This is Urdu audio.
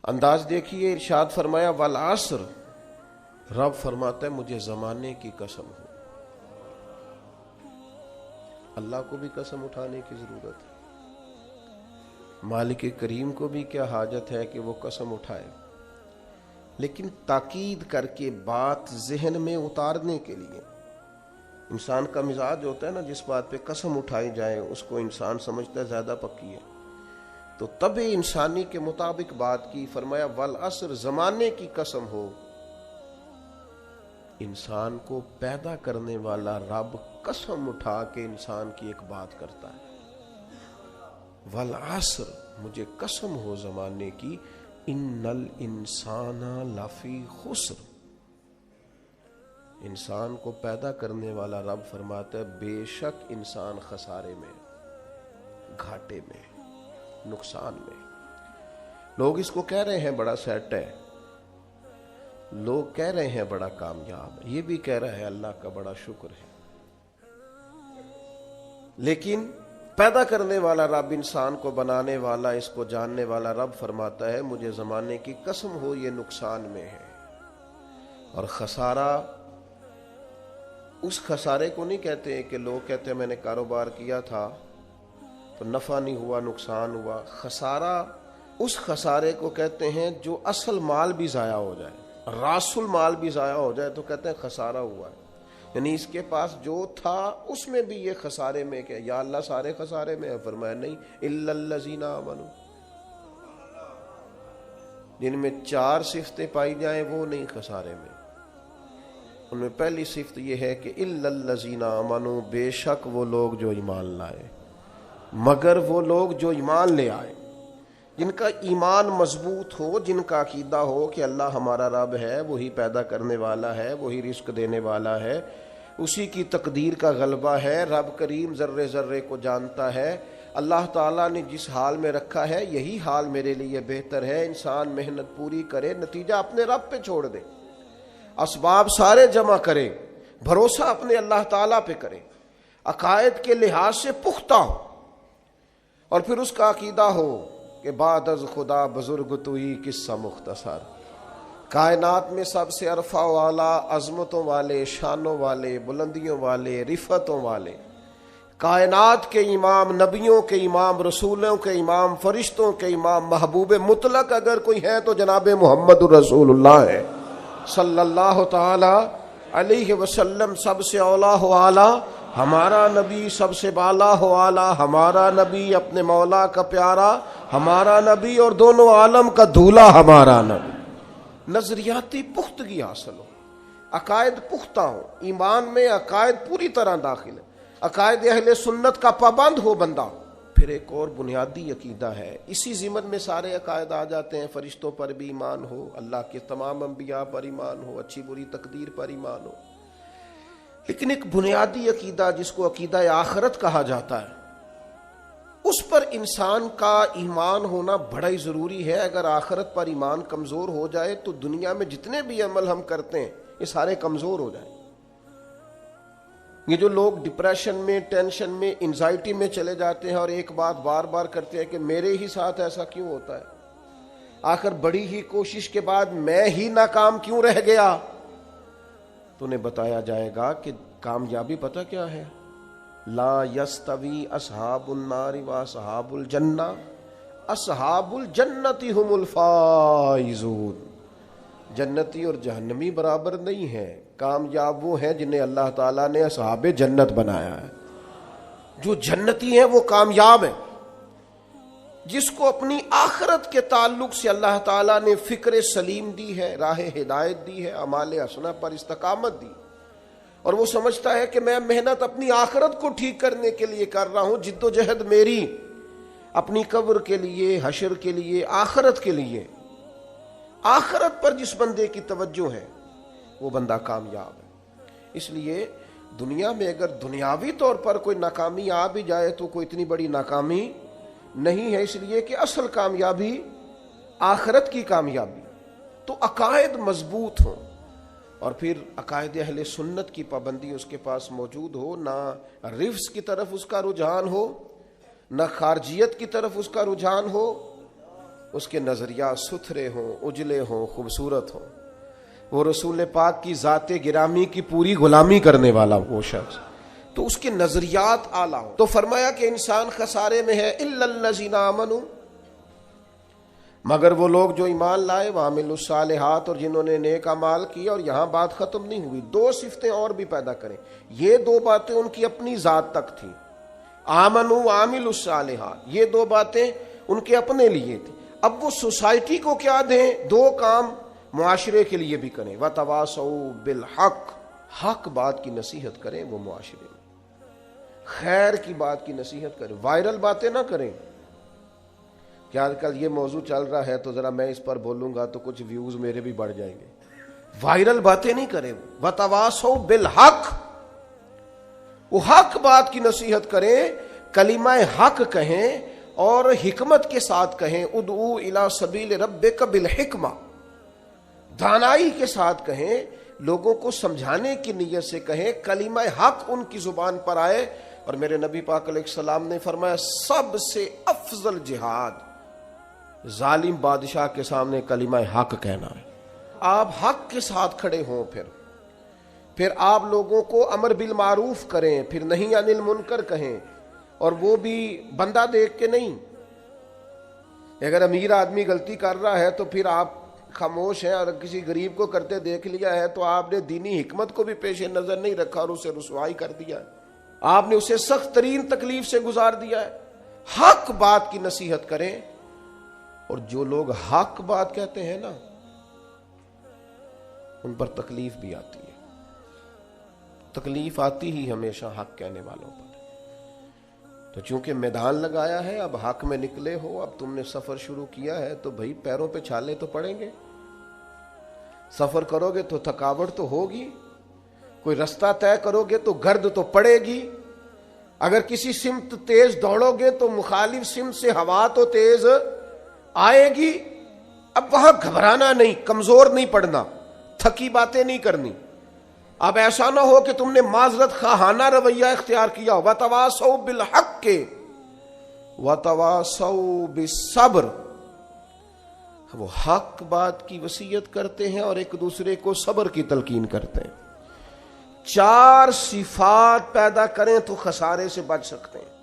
انداز دیکھیے، ارشاد فرمایا والعصر، رب فرماتا ہے مجھے زمانے کی قسم ہو۔ اللہ کو بھی قسم اٹھانے کی ضرورت ہے، مالک کریم کو بھی کیا حاجت ہے کہ وہ قسم اٹھائے، لیکن تاکید کر کے بات ذہن میں اتارنے کے لیے۔ انسان کا مزاج ہوتا ہے نا، جس بات پہ قسم اٹھائی جائے اس کو انسان سمجھتا ہے زیادہ پکی ہے، تو طبع انسانی کے مطابق بات کی، فرمایا والعصر، زمانے کی قسم ہو۔ انسان کو پیدا کرنے والا رب قسم اٹھا کے انسان کی ایک بات کرتا ہے، والعصر، مجھے قسم ہو زمانے کی، ان الانسان لفی خسر، انسان کو پیدا کرنے والا رب فرماتا ہے بے شک انسان خسارے میں، گھاٹے میں، نقصان میں۔ لوگ اس کو کہہ رہے ہیں بڑا سیٹ ہے، لوگ کہہ رہے ہیں بڑا کامیاب، یہ بھی کہہ رہا ہے اللہ کا بڑا شکر ہے، لیکن پیدا کرنے والا رب، انسان کو بنانے والا، اس کو جاننے والا رب فرماتا ہے مجھے زمانے کی قسم ہو یہ نقصان میں ہے۔ اور خسارہ اس خسارے کو نہیں کہتے کہ لوگ کہتے ہیں میں نے کاروبار کیا تھا تو نفع نہیں ہوا، نقصان ہوا۔ خسارہ اس خسارے کو کہتے ہیں جو اصل مال بھی ضائع ہو جائے، راس المال بھی ضائع ہو جائے تو کہتے ہیں خسارہ ہوا ہے، یعنی اس کے پاس جو تھا اس میں بھی یہ خسارے میں، کہ یا اللہ سارے خسارے میں ہے؟ فرمایا نہیں، الا الذین آمنوا، جن میں 4 صفتیں پائی جائیں وہ نہیں خسارے میں۔ ان میں پہلی صفت یہ ہے کہ الا الذین آمنوا، بے شک وہ لوگ جو ایمان لائے، مگر وہ لوگ جو ایمان لے آئے، جن کا ایمان مضبوط ہو، جن کا عقیدہ ہو کہ اللہ ہمارا رب ہے، وہی پیدا کرنے والا ہے، وہی رزق دینے والا ہے، اسی کی تقدیر کا غلبہ ہے، رب کریم ذرے ذرے کو جانتا ہے، اللہ تعالیٰ نے جس حال میں رکھا ہے یہی حال میرے لیے بہتر ہے۔ انسان محنت پوری کرے، نتیجہ اپنے رب پہ چھوڑ دے، اسباب سارے جمع کرے، بھروسہ اپنے اللہ تعالیٰ پہ کرے، عقائد کے لحاظ سے پختہ ہو، اور پھر اس کا عقیدہ ہو کہ بعد از خدا بزرگ تو ہی قصہ مختصر، کائنات میں سب سے عرفہ والا، عظمتوں والے، شانوں والے، بلندیوں والے، رفتوں والے، کائنات کے امام، نبیوں کے امام، رسولوں کے امام، فرشتوں کے امام، محبوب مطلق اگر کوئی ہے تو جناب محمد رسول اللہ ہے صلی اللہ تعالی علیہ وسلم۔ سب سے اولا ہو اعلیٰ ہمارا نبی، سب سے بالا ہو اعلیٰ ہمارا نبی، اپنے مولا کا پیارا ہمارا نبی، اور دونوں عالم کا دھولا ہمارا نبی۔ نظریاتی پختگی حاصل ہو، عقائد پختہ ہو، ایمان میں عقائد پوری طرح داخل ہے، عقائد اہل سنت کا پابند ہو بندہ۔ پھر ایک اور بنیادی عقیدہ ہے، اسی ضمن میں سارے عقائد آ جاتے ہیں، فرشتوں پر بھی ایمان ہو، اللہ کے تمام انبیاء پر ایمان ہو، اچھی بری تقدیر پر ایمان ہو، لیکن ایک بنیادی عقیدہ جس کو عقیدہ آخرت کہا جاتا ہے، اس پر انسان کا ایمان ہونا بڑا ہی ضروری ہے۔ اگر آخرت پر ایمان کمزور ہو جائے تو دنیا میں جتنے بھی عمل ہم کرتے ہیں یہ سارے کمزور ہو جائیں۔ یہ جو لوگ ڈپریشن میں، ٹینشن میں، انزائٹی میں چلے جاتے ہیں اور ایک بات بار بار کرتے ہیں کہ میرے ہی ساتھ ایسا کیوں ہوتا ہے، آخر بڑی ہی کوشش کے بعد میں ہی ناکام کیوں رہ گیا، تو انہیں بتایا جائے گا کہ کامیابی پتہ کیا ہے؟ لا یستوی اصحاب النار و اصحاب الجنہ، اصحاب الجنت هم الفائزون، جنتی اور جہنمی برابر نہیں ہیں، کامیاب وہ ہیں جنہیں اللہ تعالیٰ نے اصحاب جنت بنایا ہے۔ جو جنتی ہیں وہ کامیاب ہیں، جس کو اپنی آخرت کے تعلق سے اللہ تعالیٰ نے فکر سلیم دی ہے، راہ ہدایت دی ہے، اعمال حسنہ پر استقامت دی، اور وہ سمجھتا ہے کہ میں محنت اپنی آخرت کو ٹھیک کرنے کے لیے کر رہا ہوں، جد و جہد میری اپنی قبر کے لیے، حشر کے لیے، آخرت کے لیے۔ آخرت پر جس بندے کی توجہ ہے وہ بندہ کامیاب ہے۔ اس لیے دنیا میں اگر دنیاوی طور پر کوئی ناکامی آ بھی جائے تو کوئی اتنی بڑی ناکامی نہیں ہے، اس لیے کہ اصل کامیابی آخرت کی کامیابی۔ تو عقائد مضبوط ہوں، اور پھر عقائد اہل سنت کی پابندی اس کے پاس موجود ہو، نہ رفس کی طرف اس کا رجحان ہو، نہ خارجیت کی طرف اس کا رجحان ہو، اس کے نظریات ستھرے ہوں، اجلے ہوں، خوبصورت ہوں، وہ رسول پاک کی ذات گرامی کی پوری غلامی کرنے والا وہ شخص، تو اس کے نظریات اعلیٰ ہوں۔ تو فرمایا کہ انسان خسارے میں ہے الا الذین آمنوا، مگر وہ لوگ جو ایمان لائے، وعملوا الصالحات، اور جنہوں نے نیک اعمال کیا۔ اور یہاں بات ختم نہیں ہوئی، دو صفتیں اور بھی پیدا کریں۔ یہ دو باتیں ان کی اپنی ذات تک تھیں، آمنوا وعملوا الصالحات، یہ دو باتیں ان کے اپنے لیے تھی۔ اب وہ سوسائٹی کو کیا دیں؟ دو کام معاشرے کے لیے بھی کریں، وتواصوا بالحق، حق بات کی نصیحت کریں وہ معاشرے میں، خیر کی بات کی نصیحت کریں، وائرل باتیں نہ کریں کہ آج کل یہ موضوع چل رہا ہے تو ذرا میں اس پر بولوں گا تو کچھ ویوز میرے بھی بڑھ جائیں گے، وائرل باتیں نہیں کریں۔ وتواصوا بالحق، وہ حق بات کی نصیحت کریں، کلمہ حق کہیں اور حکمت کے ساتھ کہیں، ادعو الی سبیل ربک بالحکمہ، دانائی کے ساتھ کہیں، لوگوں کو سمجھانے کی نیت سے کہیں، کلمہ حق ان کی زبان پر آئے۔ اور میرے نبی پاک علیہ السلام نے فرمایا سب سے افضل جہاد ظالم بادشاہ کے سامنے کلمہ حق کہنا ہے۔ آپ حق کے ساتھ کھڑے ہوں، پھر آپ لوگوں کو امر بالمعروف کریں، پھر نہی عن المنکر کہیں، اور وہ بھی بندہ دیکھ کے نہیں۔ اگر امیر آدمی غلطی کر رہا ہے تو پھر آپ خاموش ہیں، اور کسی غریب کو کرتے دیکھ لیا ہے تو آپ نے دینی حکمت کو بھی پیش نظر نہیں رکھا اور اسے رسوائی کر دیا ہے، آپ نے اسے سخت ترین تکلیف سے گزار دیا ہے۔ حق بات کی نصیحت کریں، اور جو لوگ حق بات کہتے ہیں نا ان پر تکلیف بھی آتی ہے، تکلیف آتی ہی ہمیشہ حق کہنے والوں پر۔ تو چونکہ میدان لگایا ہے، اب حق میں نکلے ہو، اب تم نے سفر شروع کیا ہے تو بھائی پیروں پہ چھالے تو پڑیں گے، سفر کرو گے تو تھکاوٹ تو ہوگی، کوئی رستہ طے کرو گے تو گرد تو پڑے گی، اگر کسی سمت تیز دوڑو گے تو مخالف سمت سے ہوا تو تیز آئے گی۔ اب وہاں گھبرانا نہیں، کمزور نہیں پڑنا، تھکی باتیں نہیں کرنی۔ اب ایسا نہ ہو کہ تم نے معذرت خواہانہ رویہ اختیار کیا، وتواصوا بالحق وتواصوا بالصبر، وہ حق بات کی وصیت کرتے ہیں اور ایک دوسرے کو صبر کی تلقین کرتے ہیں۔ چار صفات پیدا کریں تو خسارے سے بچ سکتے ہیں۔